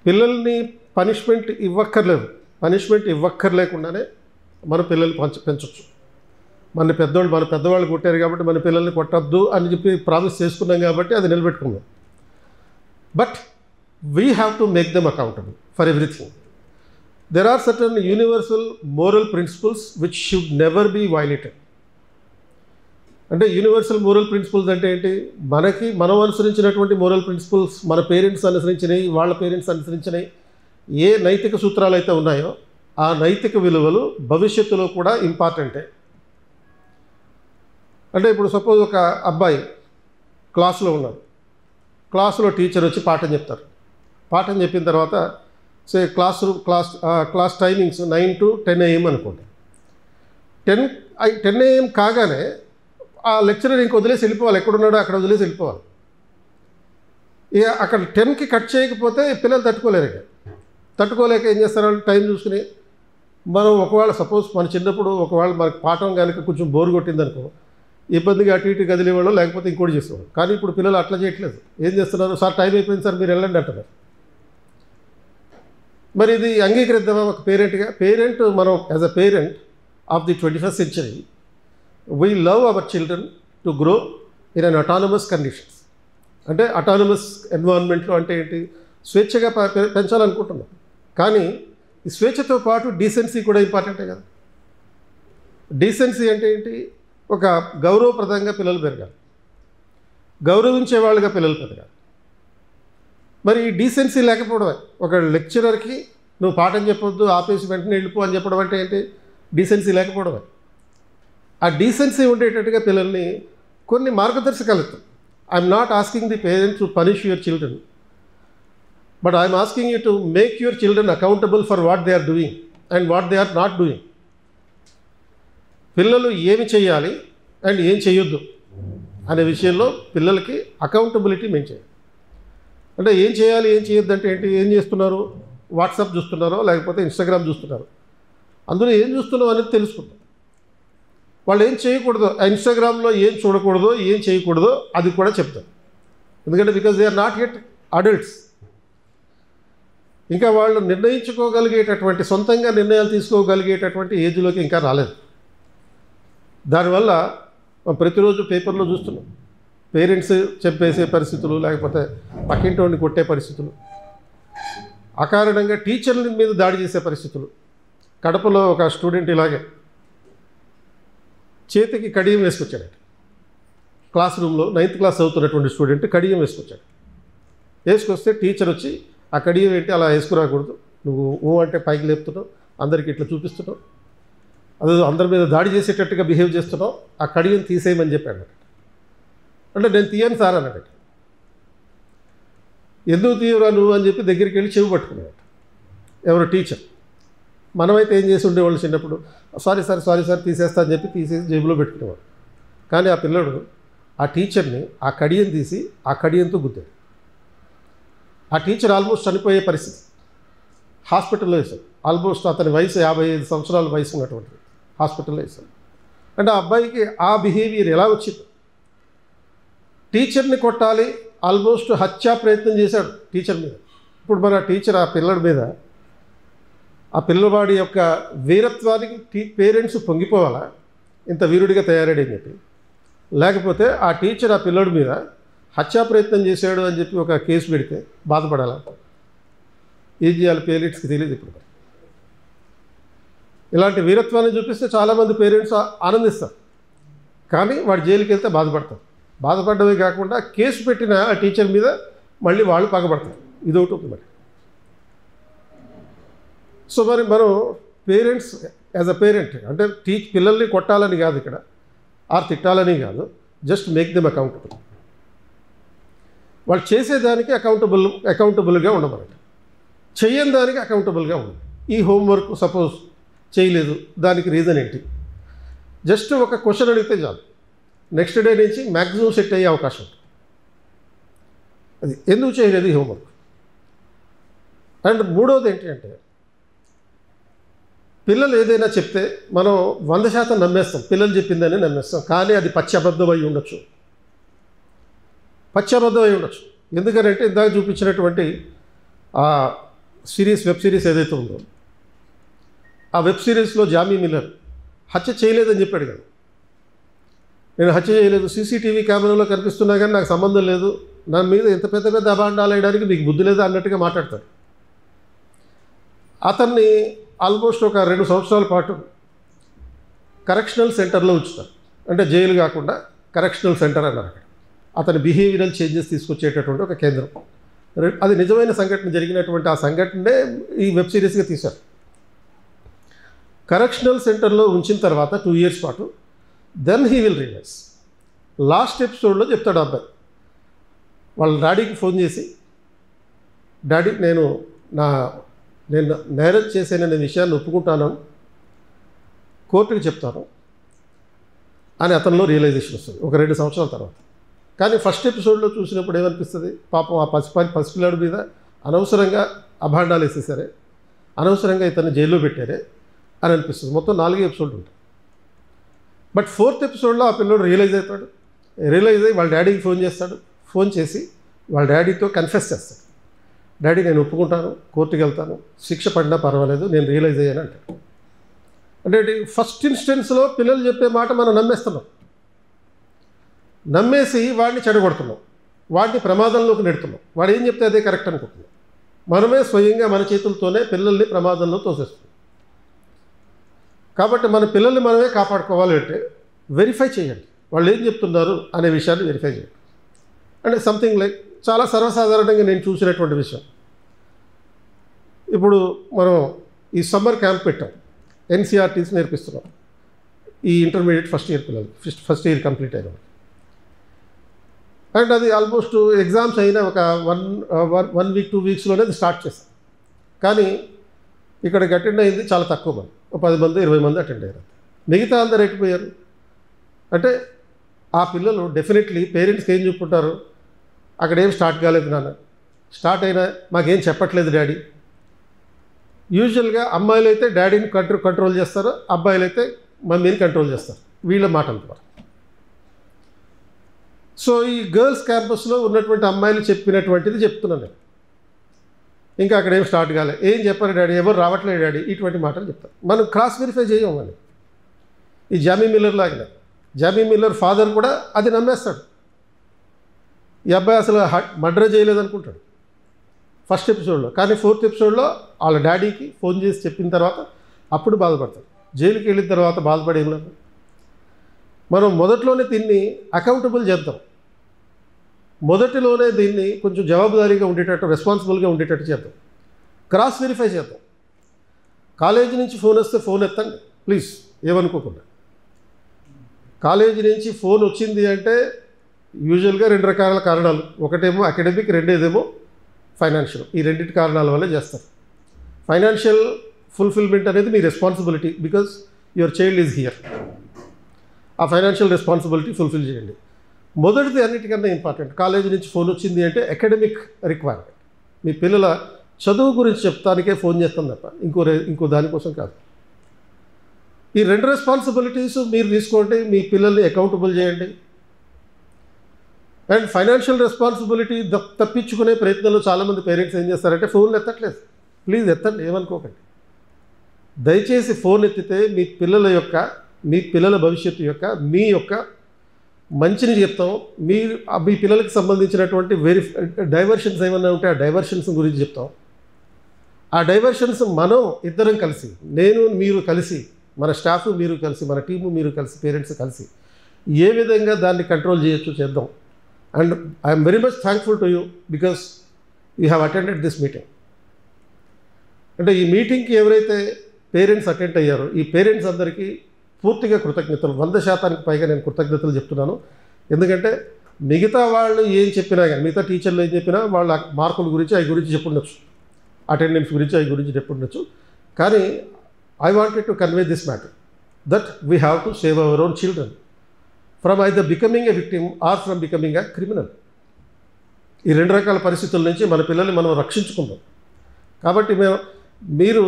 పిల్లల్ని పనిష్మెంట్ ఇవ్వక్కర్లేదు. పనిష్మెంట్ ఇవ్వక్కర్లేకుండానే మన పిల్లల్ని పెంచవచ్చు. మన పెద్దవాళ్ళు కొట్టారు కాబట్టి మన పిల్లల్ని కొట్టద్దు అని చెప్పి ప్రామిస్ చేసుకున్నాం కాబట్టి అది నిలబెట్టుకున్నాం. But we have to make them accountable for everything. There are certain universal moral principles which should never be violated. అంటే యూనివర్సల్ మోరల్ ప్రిన్సిపల్స్ అంటే ఏంటి? మనం అనుసరించినటువంటి మోరల్ ప్రిన్సిపల్స్, మన పేరెంట్స్ అనుసరించినవి, వాళ్ళ పేరెంట్స్ అనుసరించినవి ఏ నైతిక సూత్రాలు అయితే ఉన్నాయో ఆ నైతిక విలువలు భవిష్యత్తులో కూడా ఇంపార్టెంటే. అంటే ఇప్పుడు సపోజ్ ఒక అబ్బాయి క్లాస్లో ఉన్నారు, క్లాస్లో టీచర్ వచ్చి పాఠం చెప్తారు. పాఠం చెప్పిన తర్వాత క్లాస్ టైమింగ్స్ 9 to 10 AM అనుకోండి. 10 AM కాగానే ఆ లెక్చరర్ ఇంక వదిలేసి వెళ్ళిపోవాలి, ఎక్కడున్నాడో అక్కడ వదిలేసి వెళ్ళిపోవాలి. ఇక అక్కడ 10కి కట్ చేయకపోతే పిల్లలు తట్టుకోలేరు. తట్టుకోలేక ఏం చేస్తారు, వాళ్ళు టైం చూసుకుని మనం ఒకవేళ సపోజ్ మన చిన్నప్పుడు ఒకవేళ మనకి పాఠం కనుక కొంచెం బోర్ కొట్టిందనుకో ఇబ్బందిగా అటు ఇటు కదిలేవాళ్ళు, లేకపోతే ఇంకోటి చేసేవాళ్ళు. కానీ ఇప్పుడు పిల్లలు అట్లా చేయట్లేదు. ఏం చేస్తున్నారు, సార్ టైం అయిపోయింది సార్ మీరు వెళ్ళండి అంటున్నారు. మరి ఇది అంగీకరిద్దామా ఒక పేరెంట్గా? మనం as a parent of the 21st century we love our children to grow in an autonomous conditions. అంటే అటానమస్ ఎన్విరాన్మెంట్లో అంటే ఏంటి, స్వేచ్ఛగా పెంచాలనుకుంటున్నాం. కానీ ఈ స్వేచ్ఛతో పాటు డీసెన్సీ కూడా ఇంపార్టెంటే కదా. డీసెన్సీ అంటే ఏంటి, ఒక గౌరవప్రదంగా పిల్లలు పెరగాలి, గౌరవించే వాళ్ళుగా పిల్లలు పెరగాలి. మరి ఈ డీసెన్సీ లేకపోవడమే. ఒక లెక్చరర్కి నువ్వు పాఠం చెప్పొద్దు ఆపేసి వెంటనే వెళ్ళిపో అని చెప్పడం అంటే ఏంటి, డీసెన్సీ లేకపోవడమే. ఆ డీసెన్సీ ఉండేటట్టుగా పిల్లల్ని కొన్ని మార్గదర్శకాలతో, I'm not asking the parents to punish your children, but I'm asking you to make your children accountable for what they are doing and what they are not doing. పిల్లలు ఏమి చేయాలి and ఏం చేయొద్దు అనే విషయంలో పిల్లలకి అకౌంటబిలిటీ మెయింటైన్. అంటే ఏం చేయాలి ఏం చేయొద్దు అంటే ఏంటి, ఏం చేస్తున్నారు, వాట్సాప్ చూస్తున్నారో లేకపోతే ఇన్స్టాగ్రామ్ చూస్తున్నారు, అందులో ఏం చూస్తున్నావు అనేది తెలుసుకుంటాం. వాళ్ళు ఏం చేయకూడదో, ఇన్స్టాగ్రామ్లో ఏం చూడకూడదో ఏం చేయకూడదో అది కూడా చెప్తారు. ఎందుకంటే because they are not yet adults. ఇంకా వాళ్ళు నిర్ణయించుకోగలిగేటటువంటి, సొంతంగా నిర్ణయాలు తీసుకోగలిగేటటువంటి ఏజ్లోకి ఇంకా రాలేదు. దానివల్ల ప్రతిరోజు పేపర్లో చూస్తున్నాం పేరెంట్స్ చెప్పేసే పరిస్థితులు, లేకపోతే పక్కింటోడిని కొట్టే పరిస్థితులు, అకారణంగా టీచర్ల మీద దాడి చేసే పరిస్థితులు. కడపలో ఒక స్టూడెంట్ ఇలాగే చేతికి కడియం వేసుకొచ్చాడు. క్లాస్ రూమ్లో 9th క్లాస్ చదువుతున్నటువంటి స్టూడెంట్ కడియం వేసుకొచ్చాడు. వేసుకొస్తే టీచర్ వచ్చి ఆ కడియం ఏంటి అలా వేసుకురాకూడదు, నువ్వు అంటే పైకి లేపుతున్నావు, అందరికీ ఇట్లా చూపిస్తున్నావు, అదే అందరి మీద దాడి చేసేటట్టుగా బిహేవ్ చేస్తున్నావు, ఆ కడియం తీసేయమని చెప్పాడు. అంటే నేను తీయను సార్ అన్నాడు. ఎందుకు తీయరా నువ్వు అని చెప్పి దగ్గరికి వెళ్ళి చెవి పట్టుకున్నాడు ఎవరు, టీచర్. మనమైతే ఏం చేసి ఉండేవాళ్ళు చిన్నప్పుడు, సారీ సార్ తీసేస్తా అని చెప్పి తీసేసి జేబులో పెట్టుకునేవాడు. కానీ ఆ పిల్లడు ఆ టీచర్ని ఆ కడియం తీసి ఆ కడియంతో గుద్దాడు. ఆ టీచర్ ఆల్మోస్ట్ చనిపోయే పరిస్థితి, హాస్పిటల్లో వేశాడు. ఆల్మోస్ట్ అతని వయసు 55 సంవత్సరాల వయసు ఉన్నటువంటిది, హాస్పిటల్లో వేశాడు. అంటే ఆ అబ్బాయికి ఆ బిహేవియర్ ఎలా వచ్చింది, టీచర్ని కొట్టాలి, ఆల్మోస్ట్ హత్యా ప్రయత్నం చేశాడు టీచర్ మీద. ఇప్పుడు మరి ఆ టీచర్ ఆ పిల్లడి మీద, ఆ పిల్లవాడి యొక్క వీరత్వానికి పేరెంట్స్ పొంగిపోవాలా, ఇంత వీరుడిగా తయారాడని చెప్పి, లేకపోతే ఆ టీచర్ ఆ పిల్లడి మీద హత్యా ప్రయత్నం చేశాడు అని చెప్పి ఒక కేసు పెడితే బాధపడాలా? ఏం చేయాలి పేరెంట్స్కి తెలియదు. ఇప్పుడు ఇలాంటి వీరత్వాన్ని చూపిస్తే చాలామంది పేరెంట్స్ ఆనందిస్తారు, కానీ వాడు జైలుకి వెళ్తే బాధపడతారు. బాధపడ్డమే కాకుండా కేసు పెట్టిన ఆ టీచర్ మీద మళ్ళీ వాళ్ళు పగబడతారు. ఇది ఒకటి ఉంది మరి. సో మరి మనం పేరెంట్స్ యాజ్ అ పేరెంట్ అంటే పిల్లల్ని కొట్టాలని కాదు ఇక్కడ, ఆర్ తిట్టాలని కాదు, జస్ట్ మేక్ దెమ్ అకౌంటబుల్. వాళ్ళు చేసేదానికి అకౌంటబుల్గా ఉండమన్నమాట, చెయ్యని దానికి అకౌంటబుల్గా ఉండదు. ఈ హోంవర్క్ సపోజ్ చేయలేదు, దానికి రీజన్ ఏంటి, జస్ట్ ఒక క్వశ్చన్ అడిగితే చాలు, నెక్స్ట్ డే నుంచి మ్యాక్సిమం సెట్ అయ్యే అవకాశం ఉంటుంది. అది ఎందుకు చేయలేదు ఈ హోంవర్క్. అండ్ మూడవది ఏంటి అంటే, పిల్లలు ఏదైనా చెప్తే మనం 100% నమ్మేస్తాం, పిల్లలు చెప్పిందని నమ్మేస్తాం. కానీ అది పచ్చి అబద్ధం అయి ఉండొచ్చు, ఎందుకంటే ఇందాక చూపించినటువంటి ఆ వెబ్ సిరీస్ ఏదైతే ఉందో, ఆ వెబ్ సిరీస్లో జామీ మిల్లర్ హత్య చేయలేదని చెప్పాడు కదా. నేను హత్య చేయలేదు, సీసీటీవీ కెమెరాలో కనిపిస్తున్నా కానీ నాకు సంబంధం లేదు, నా మీద ఇంత పెద్ద పెద్ద అభాండాలు వేయడానికి మీకు బుద్ధి లేదా అన్నట్టుగా మాట్లాడతాడు. అతన్ని ఆల్మోస్ట్ ఒక 2 సంవత్సరాల పాటు కరెక్షనల్ సెంటర్లో ఉంచుతారు. అంటే జైలు కాకుండా కరెక్షనల్ సెంటర్ అన్నారు. అతని బిహేవియరల్ చేంజెస్ తీసుకొచ్చేటటువంటి ఒక కేంద్రం. అది నిజమైన సంఘటన జరిగినటువంటి ఆ సంఘటనే ఈ వెబ్ సిరీస్గా తీశారు. కరెక్షనల్ సెంటర్లో ఉంచిన తర్వాత 2 years పాటు then he will realise last ఎపిసోడ్లో చెప్తాడు అబ్బాయి వాళ్ళ డాడీకి ఫోన్ చేసి, డాడీ నేను నేరం చేశాననే విషయాన్ని ఒప్పుకుంటాను, కోర్టుకి చెప్తాను అని అతనిలో రియలైజేషన్ వస్తుంది ఒక 2 సంవత్సరాల తర్వాత. కానీ ఫస్ట్ ఎపిసోడ్లో చూసినప్పుడు ఏమనిపిస్తుంది, పాపం ఆ పసిపిల్లాడి మీద అనవసరంగా అభాండాలు వేసేసారే, అనవసరంగా ఇతన్ని జైల్లో పెట్టారే అని అనిపిస్తుంది. మొత్తం 4 ఎపిసోడ్లు ఉంటాయి. బట్ 4th ఎపిసోడ్లో ఆ పిల్లడు రియలైజ్ అయ్యి వాళ్ళ డాడీకి ఫోన్ చేస్తాడు. ఫోన్ చేసి వాళ్ళ డాడీతో కన్ఫెస్ చేస్తాడు, డాడీ నేను ఒప్పుకుంటాను, కోర్టుకి వెళ్తాను, శిక్ష పడినా పర్వాలేదు, నేను రియలైజ్ అయ్యాను అంటాడు. అంటే ఫస్ట్ ఇన్స్టెన్స్లో పిల్లలు చెప్పే మాట మనం నమ్మేస్తున్నాం, నమ్మేసి వాడిని చెడగొడుతున్నాం, వాడిని ప్రమాదంలోకి నెడుతున్నాం. వాడు ఏం చెప్తే అదే కరెక్ట్ అనుకుంటున్నాం. మనమే స్వయంగా మన చేతులతోనే పిల్లల్ని ప్రమాదంలో తోసేస్తున్నాం. కాబట్టి మన పిల్లల్ని మనమే కాపాడుకోవాలి అంటే వెరిఫై చేయండి, వాళ్ళు ఏం చెప్తున్నారు అనే విషయాన్ని వెరిఫై చేయండి. అంటే సంథింగ్ లైక్ చాలా సర్వసాధారణంగా నేను చూసినటువంటి విషయం. ఇప్పుడు మనం ఈ సమ్మర్ క్యాంప్ పెట్టాం, ఎన్సీఆర్టీస్ నేర్పిస్తున్నాం ఈ ఇంటర్మీడియట్ ఫస్ట్ ఇయర్ పిల్లలు, ఫస్ట్ ఇయర్ కంప్లీట్ అయిన. అండ్ అది ఆల్మోస్ట్ ఎగ్జామ్స్ అయిన ఒక 1 వీక్ 2 వీక్స్లోనే అది స్టార్ట్ చేస్తాం. కానీ ఇక్కడికి అటెండ్ అయింది చాలా తక్కువ మంది, 10 మంది 20 మంది అటెండ్ అయ్యారు. మిగతా అందరు ఎట్టిపోయారు అంటే ఆ పిల్లలు డెఫినెట్లీ పేరెంట్స్కి ఏం చెప్పుకుంటారు, అక్కడేం స్టార్ట్ కాలేదు నాన్న, స్టార్ట్ అయినా మాకేం చెప్పట్లేదు డాడీ. యూజువల్గా అమ్మాయిలు అయితే డాడీని కంట్రోల్ చేస్తారు, అబ్బాయిలు అయితే మమ్మీని కంట్రోల్ చేస్తారు, వీళ్ళ మాటల ద్వారా. సో ఈ గర్ల్స్ క్యాంపస్లో ఉన్నటువంటి అమ్మాయిలు చెప్పినటువంటిది చెప్తున్నాను నేను. ఇంకా అక్కడేం స్టార్ట్ కాలేదు, ఏం చెప్పారు డాడీ, ఎవరు రావట్లేదు డాడీ, ఇటువంటి మాటలు చెప్తారు. మనం క్రాస్ వెరిఫై చేయం అని. ఈ జామీ మిల్లర్ లాగా, జామీ మిల్లర్ ఫాదర్ కూడా అది నమ్మేస్తాడు. ఈ అబ్బాయి అసలు మర్డర్ చేయలేదనుకుంటాడు ఫస్ట్ ఎపిసోడ్లో, కానీ 4th ఎపిసోడ్లో వాళ్ళ డాడీకి ఫోన్ చేసి చెప్పిన తర్వాత అప్పుడు బాధపడతాడు. జైలుకి వెళ్ళిన తర్వాత బాధపడేం లేదు. మనం మొదట్లోనే దీన్ని అకౌంటబుల్ చేద్దాం, మొదటిలోనే దీన్ని కొంచెం జవాబుదారీగా ఉండేటట్టు, రెస్పాన్సిబుల్గా ఉండేటట్టు చేద్దాం, క్రాస్ వెరిఫై చేద్దాం. కాలేజీ నుంచి ఫోన్ వస్తే ఫోన్ ఎత్తండి ప్లీజ్, ఏమనుకోకుండా. కాలేజీ నుంచి ఫోన్ వచ్చింది అంటే యూజువల్గా 2 రకాల కారణాలు, ఒకటేమో అకాడమిక్, రెండేదేమో ఫైనాన్షియల్. ఈ 2 కారణాల వల్ల చేస్తారు. ఫైనాన్షియల్ ఫుల్ఫిల్మెంట్ అనేది మీ responsibility, because your child is here. ఆ ఫైనాన్షియల్ రెస్పాన్సిబిలిటీ ఫుల్ఫిల్ చేయండి. మొదటిది అన్నిటికన్నా ఇంపార్టెంట్. కాలేజీ నుంచి ఫోన్ వచ్చింది అంటే అకాడమిక్ రిక్వైర్మెంట్, మీ పిల్లల చదువు గురించి చెప్తానికే ఫోన్ చేస్తాం తప్ప ఇంకో దానికోసం కాదు. ఈ 2 రెస్పాన్సిబిలిటీస్ మీరు తీసుకోండి, మీ పిల్లల్ని అకౌంటబుల్ చేయండి. అండ్ ఫైనాన్షియల్ రెస్పాన్సిబిలిటీ తప్పించుకునే ప్రయత్నంలో చాలామంది పేరెంట్స్ ఏం చేస్తారంటే ఫోన్లు ఎత్తట్లేదు. ప్లీజ్ ఎత్తండి, ఏమనుకోకండి. దయచేసి ఫోన్ ఎత్తితే మీ పిల్లల భవిష్యత్తు యొక్క, మీ యొక్క మంచిని చెప్తాం. మీ పిల్లలకి సంబంధించినటువంటి డైవర్షన్స్ ఏమన్నా ఉంటే ఆ డైవర్షన్స్ గురించి చెప్తాం. ఆ డైవర్షన్స్ మనం ఇద్దరం కలిసి, నేను మీరు కలిసి, మన స్టాఫ్ మీరు కలిసి, మన టీము మీరు కలిసి, పేరెంట్స్ కలిసి ఏ విధంగా దాన్ని కంట్రోల్ చేయొచ్చు చేద్దాం. And I'm very much thankful to you because you have attended this meeting. అంటే ఈ మీటింగ్కి ఎవరైతే పేరెంట్స్ అటెండ్ అయ్యారో ఈ పేరెంట్స్ అందరికీ పూర్తిగా కృతజ్ఞతలు, 100% పైగా నేను కృతజ్ఞతలు చెప్తున్నాను. ఎందుకంటే మిగతా వాళ్ళు ఏం చెప్పినా కానీ, మిగతా టీచర్లు ఏం చెప్పినా వాళ్ళ మార్కుల గురించి అవి గురించి చెప్పుండొచ్చు, అటెండెన్స్ గురించి అవి గురించి చెప్పుండొచ్చు. కానీ I wanted to convey this matter that we have to save our own children from either becoming a victim are from becoming a criminal. ఈ 2 రకాల పరిస్థితుల నుంచి మన పిల్లల్ని మనం రక్షించుకుందాం. కాబట్టి మీరు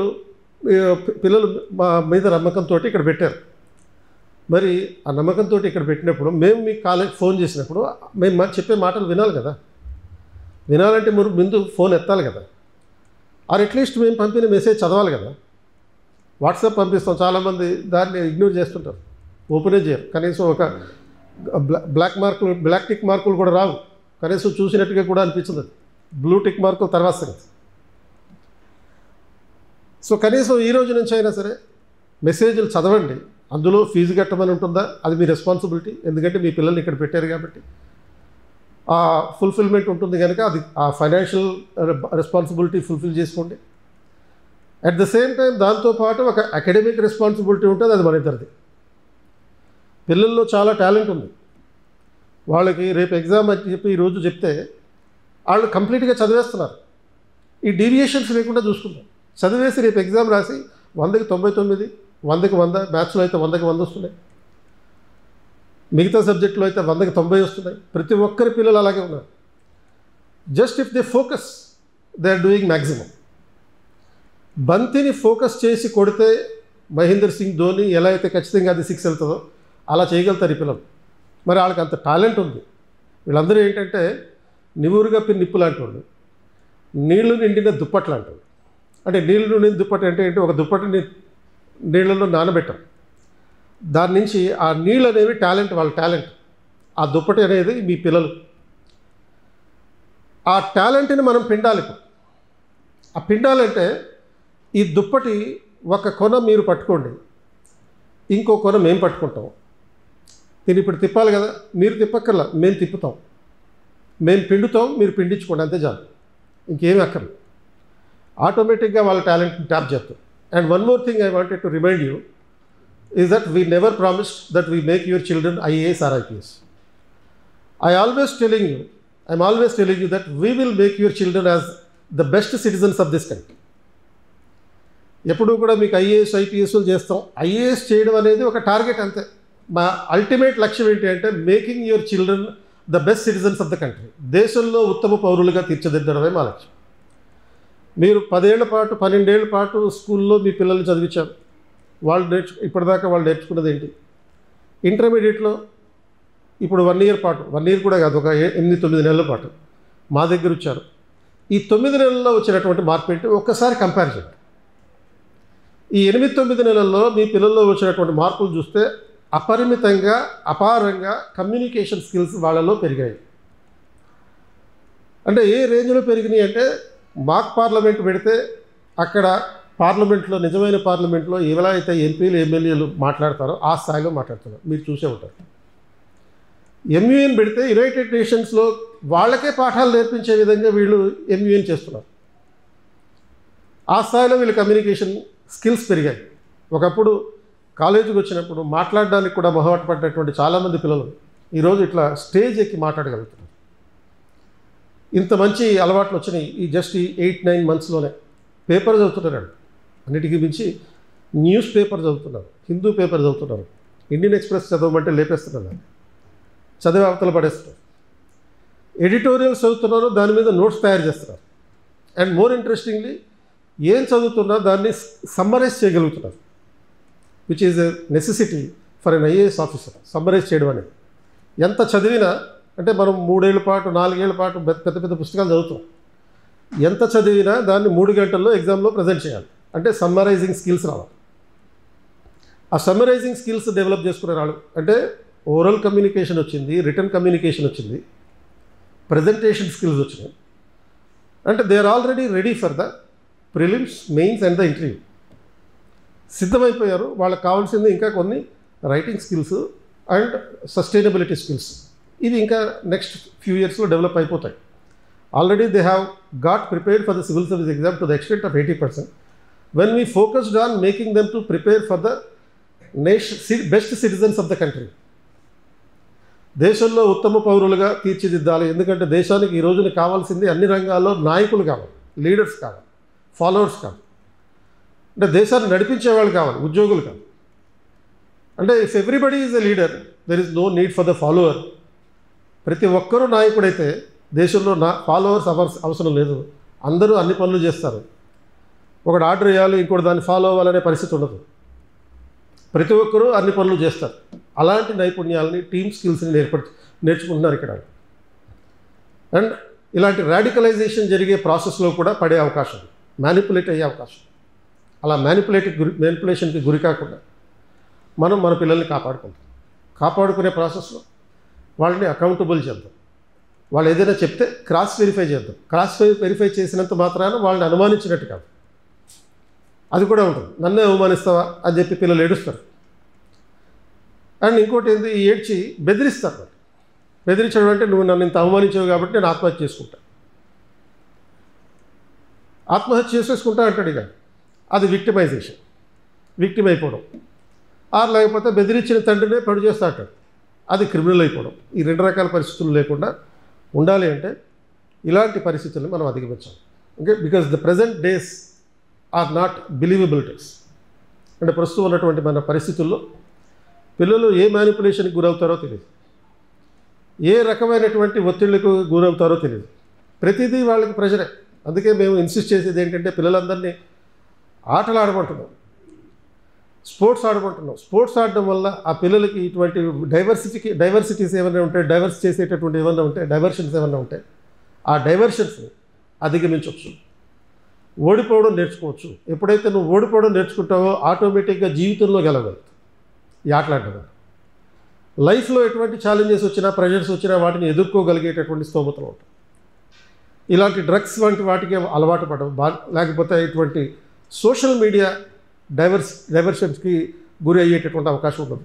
పిల్లలు మా మీద నమ్మకంతో ఇక్కడ పెట్టారు. మరి ఆ నమ్మకంతో ఇక్కడ పెట్టినప్పుడు మేము మీ కాలేజ్ ఫోన్ చేసినప్పుడు మేము చెప్పే మాటలు వినాలి కదా. వినాలంటే మీరు ముందు ఫోన్ ఎత్తాలి కదా, ఆర్ అట్లీస్ట్ మేము పంపిన మెసేజ్ చదవాలి కదా. వాట్సాప్ పంపిస్తాం, చాలామంది దాన్ని ఇగ్నోర్ చేస్తుంటారు, ఓపెనే చేయరు. కనీసం ఒక బ్లాక్ టిక్ మార్కులు కూడా రావు, కనీసం చూసినట్టుగా కూడా అనిపించదు. బ్లూ టిక్ మార్కులు తర్వాత సంగతి. సో కనీసం ఈ రోజు నుంచి అయినా సరే మెసేజ్లు చదవండి. అందులో ఫీజు కట్టమని ఉంటుందా, అది మీ రెస్పాన్సిబిలిటీ. ఎందుకంటే మీ పిల్లల్ని ఇక్కడ పెట్టారు కాబట్టి ఆ ఫుల్ఫిల్మెంట్ ఉంటుంది కనుక అది ఆ ఫైనాన్షియల్ రెస్పాన్సిబిలిటీ ఫుల్ఫిల్ చేసుకోండి. అట్ ద సేమ్ టైం దాంతోపాటు ఒక అకాడమిక్ రెస్పాన్సిబిలిటీ ఉంటుంది, అది మన ఇద్దరిది. పిల్లల్లో చాలా టాలెంట్ ఉంది. వాళ్ళకి రేపు ఎగ్జామ్ అని చెప్పి ఈరోజు చెప్తే వాళ్ళు కంప్లీట్గా చదివేస్తున్నారు. ఈ డీవియేషన్స్ లేకుండా చూసుకుంటాం. చదివేసి రేపు ఎగ్జామ్ రాసి 100కి 99, 100కి 100, మ్యాథ్స్లో అయితే 100కి 100 వస్తున్నాయి, మిగతా సబ్జెక్టులో అయితే 100కి 90 వస్తున్నాయి. ప్రతి ఒక్కరి పిల్లలు అలాగే ఉన్నారు. Just if they focus they are doing maximum. బంతిని ఫోకస్ చేసి కొడితే మహేందర్ సింగ్ ధోని ఎలా అయితే ఖచ్చితంగా అది 6 వెళ్తుందో అలా చేయగలుగుతారు ఈ పిల్లలు. మరి వాళ్ళకి అంత టాలెంట్ ఉంది. వీళ్ళందరూ ఏంటంటే నివురుగా నిప్పు లాంటి వాళ్ళు, నీళ్లు నిండిన దుప్పట్లు అంటారు. అంటే నీళ్లు నిండిన దుప్పటి అంటే ఏంటి, ఒక దుప్పటిని నీళ్ళలో నానబెట్టాం, దాని నుంచి ఆ నీళ్ళు అనేవి టాలెంట్, వాళ్ళ టాలెంట్. ఆ దుప్పటి అనేది మీ పిల్లలు. ఆ టాలెంట్ని మనం పిండాలి. ఆ పిండాలంటే ఈ దుప్పటి ఒక కొన మీరు పట్టుకోండి, ఇంకో కొన మేము పట్టుకుంటాం. దీన్ని ఇప్పుడు తిప్పాలి కదా, మీరు తిప్పక్కర్లా, మేము తిప్పుతాం, మేము పిండుతాం, మీరు పిండించుకోండి, అంతే చాలు, ఇంకేమీ అక్కర్లేదు. ఆటోమేటిక్గా వాళ్ళ టాలెంట్ని ట్యాప్ చేస్తాం. And one more thing I wanted to remind you is that we never promised that we make your children IAS or IPS. I'm always telling you that we will make your children as the best citizens of this country. ఎప్పుడు కూడా మీకు IAS IPSలు చేస్తాం. IAS చేయడం అనేది ఒక target అంతే. మా ultimate లక్ష్యం ఏంటి అంటే making your children the best citizens of the country. దేశంలో ఉత్తమ పౌరులుగా తీర్చిదిద్దడమే మా లక్ష్యం. మీరు 10 ఏళ్ల పాటు 12 ఏళ్ల పాటు స్కూల్లో మీ పిల్లల్ని చదివించారు. వాళ్ళు ఇప్పటిదాకా వాళ్ళు నేర్చుకున్నది ఏంటి? ఇంటర్మీడియట్లో ఇప్పుడు 1 ఇయర్ పాటు, 1 ఇయర్ కూడా కాదు, ఒక 8-9 నెలల పాటు మా దగ్గర వచ్చారు. ఈ 9 నెలల్లో వచ్చినటువంటి మార్పు ఏంటి ఒక్కసారి కంపేర్ చేయండి. ఈ 8-9 నెలల్లో మీ పిల్లల్లో వచ్చినటువంటి మార్పులు చూస్తే అపరిమితంగా, అపారంగా కమ్యూనికేషన్ స్కిల్స్ వాళ్ళలో పెరిగాయి. అంటే ఏ రేంజ్లో పెరిగినాయి అంటే మాక్ పార్లమెంట్ పెడితే అక్కడ పార్లమెంట్లో, నిజమైన పార్లమెంట్లో ఎలా అయితే ఎంపీలు ఎమ్మెల్యేలు మాట్లాడతారో ఆ స్థాయిలో మాట్లాడుతున్నారు, మీరు చూసే ఉంటారు. MUN పెడితే యునైటెడ్ నేషన్స్లో వాళ్ళకే పాఠాలు నేర్పించే విధంగా వీళ్ళు MUN చేస్తున్నారు. ఆ స్థాయిలో వీళ్ళు కమ్యూనికేషన్ స్కిల్స్ పెరిగాయి. ఒకప్పుడు కాలేజీకి వచ్చినప్పుడు మాట్లాడడానికి కూడా మొహమాట పడ్డటువంటి చాలామంది పిల్లలు ఈరోజు ఇట్లా స్టేజ్ ఎక్కి మాట్లాడగలుగుతున్నారు. ఇంత మంచి అలవాట్లు వచ్చినాయి ఈ జస్ట్ ఈ 8-9 మంత్స్లోనే. పేపర్ చదువుతున్నారు, అన్నిటికీ మించి న్యూస్ పేపర్ చదువుతున్నారు, హిందూ పేపర్ చదువుతున్నారు, ఇండియన్ ఎక్స్ప్రెస్ చదవమంటే లేపేస్తున్నారు, చదివే అవతల పడేస్తున్నారు. ఎడిటోరియల్స్ చదువుతున్నారు, దాని మీద నోట్స్ తయారు చేస్తున్నారు. అండ్ మోర్ ఇంట్రెస్టింగ్లీ ఏం చదువుతున్నా దాన్ని సమ్మరైజ్ చేయగలుగుతున్నారు, which is a necessity for an IAS officer. Summarise చేయడం అనేది ఎంత చదివినా, అంటే మనం 3 ఏళ్ల పాటు 4 ఏళ్ల పాటు పెద్ద పెద్ద పుస్తకాలు చదువుతాం, ఎంత చదివినా దాన్ని 3 గంటల్లో ఎగ్జామ్లో ప్రజెంట్ చేయాలి. అంటే సమ్మరైజింగ్ స్కిల్స్ రావాలి. ఆ సమ్మరైజింగ్ స్కిల్స్ డెవలప్ చేసుకునే రాళ్ళు అంటే ఓరల్ కమ్యూనికేషన్ వచ్చింది, రిటర్న్ కమ్యూనికేషన్ వచ్చింది, ప్రజెంటేషన్ స్కిల్స్ వచ్చినాయి. అంటే they are already ready for the prelims, mains and the interview. సిద్ధమైపోయారు. వాళ్ళకి కావాల్సింది ఇంకా కొన్ని writing skills and sustainability skills. ఇది ఇంకా నెక్స్ట్ ఫ్యూ ఇయర్స్లో డెవలప్ అయిపోతాయి. Already they have got prepared for the civil service exam to the extent of 80%. when we focused on making them to prepare for the best citizens of the country. దేశంలో ఉత్తమ పౌరులుగా తీర్చిదిద్దాలి. ఎందుకంటే దేశానికి ఈ రోజున కావాల్సింది అన్ని రంగాల్లో నాయకులు కావాలి, లీడర్స్ కావాలి, ఫాలోవర్స్ కావాలి. అంటే దేశాన్ని నడిపించే వాళ్ళు కావాలి, ఉద్యోగులు కావాలి. అంటే if everybody is a leader there is no need for the follower. ప్రతి ఒక్కరూ నాయకుడైతే దేశంలో ఫాలోవర్స్ అవసరం లేదు. అందరూ అన్ని పనులు చేస్తారు. ఒకటి ఆర్డర్ వేయాలి, ఇంకోటి దాన్ని ఫాలో అవ్వాలనే పరిస్థితి ఉండదు. ప్రతి ఒక్కరూ అన్ని పనులు చేస్తారు. అలాంటి నైపుణ్యాలని, టీమ్ స్కిల్స్ని నేర్చుకుంటున్నారు ఇక్కడ. అండ్ ఇలాంటి రాడికలైజేషన్ జరిగే ప్రాసెస్లో కూడా పడే అవకాశం, మ్యానిపులేట్ అయ్యే అవకాశం. అలా మ్యానిపులేషన్కి గురి కాకుండా మనం మన పిల్లల్ని కాపాడుకునే ప్రాసెస్లో వాళ్ళని అకౌంటబుల్ చేద్దాం. వాళ్ళు ఏదైనా చెప్తే క్రాస్ వెరిఫై చేద్దాం. క్రాస్ వెరిఫై చేసినంత మాత్రాన వాళ్ళని అనుమానించినట్టు కాదు, అది కూడా ఉంటుంది. నన్నే అవమానిస్తావా అని చెప్పి పిల్లలు ఏడుస్తారు. అండ్ ఇంకోటి ఏంటి, ఏడ్చి బెదిరిస్తారు. బెదిరించడం అంటే నువ్వు నన్ను ఇంత అవమానించావు కాబట్టి నేను ఆత్మహత్య చేసుకుంటా, ఆత్మహత్య చేసేసుకుంటా అంటాడు. ఇక అది విక్టిమైజేషన్, విక్టిమ్ అయిపోవడం. లేకపోతే బెదిరించిన తండ్రినే పడి చేస్తా అంటాడు. అది క్రిమినల్ అయిపోవడం. ఈ 2 రకాల పరిస్థితులు లేకుండా ఉండాలి అంటే ఇలాంటి పరిస్థితుల్ని మనం అధిగమించాలి. Okay, because the present days are not believable days. అంటే ప్రస్తుతం ఉన్నటువంటి మన పరిస్థితుల్లో పిల్లలు ఏ మ్యానిపులేషన్కి గురవుతారో తెలియదు, ఏ రకమైనటువంటి ఒత్తిళ్లకు గురవుతారో తెలియదు. ప్రతిదీ వాళ్ళకి ప్రెషరే. అందుకే మేము ఇన్సిస్ట్ చేసేది ఏంటంటే పిల్లలందరినీ ఆటలు ఆడమంటున్నాం, స్పోర్ట్స్ ఆడమంటున్నాం. స్పోర్ట్స్ ఆడడం వల్ల ఆ పిల్లలకి ఇటువంటి డైవర్సిటీస్ ఏమైనా ఉంటాయి, డైవర్స్ చేసేటటువంటి ఏమైనా ఉంటాయి, డైవర్షన్స్ ఏమైనా ఉంటాయి, ఆ డైవర్షన్స్ని అధిగమించవచ్చు, ఓడిపోవడం నేర్చుకోవచ్చు. ఎప్పుడైతే నువ్వు ఓడిపోవడం నేర్చుకుంటావో ఆటోమేటిక్గా జీవితంలో గెలవగలుగుతావు ఈ ఆటలాడడం. లైఫ్లో ఎటువంటి ఛాలెంజెస్ వచ్చినా, ప్రెషర్స్ వచ్చినా వాటిని ఎదుర్కోగలిగేటటువంటి స్తోమతలు ఉంటాయి. ఇలాంటి డ్రగ్స్ వంటి వాటికి అలవాటు పడడం, లేకపోతే ఇటువంటి సోషల్ మీడియా డైవర్షన్స్కి గురి అయ్యేటటువంటి అవకాశం ఉండదు.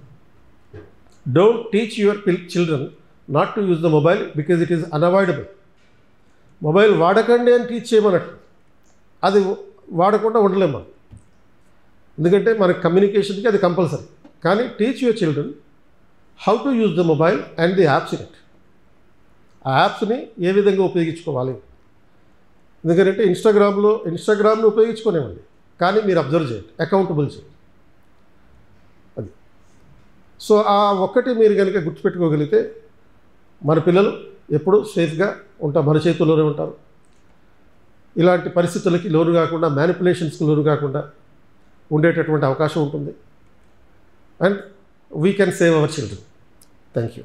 Don't teach your children not to use the mobile because it is unavoidable. Mobile వాడకండి అని టీచ్ చేయమన్నట్టు అది వాడకుండా ఉండలేము మనం, ఎందుకంటే మనకి కమ్యూనికేషన్కి అది కంపల్సరీ. కానీ teach your children how to use the mobile and the apps in it. ఆ యాప్స్ని ఏ విధంగా ఉపయోగించుకోవాలి. ఎందుకంటే ఇన్స్టాగ్రామ్ను ఉపయోగించుకునేవండి, కానీ మీరు అబ్జర్వ్ చేయండి, అకౌంటబుల్ చేయండి. అది సో ఆ ఒక్కటి మీరు కనుక గుర్తుపెట్టుకోగలిగితే మన పిల్లలు ఎప్పుడూ సేఫ్గా ఉంటారు, మన చేతుల్లోనే ఉంటారు. ఇలాంటి పరిస్థితులకి లోను కాకుండా, మ్యానిపులేషన్స్కి లోను కాకుండా ఉండేటటువంటి అవకాశం ఉంటుంది. And we can save our children. Thank you.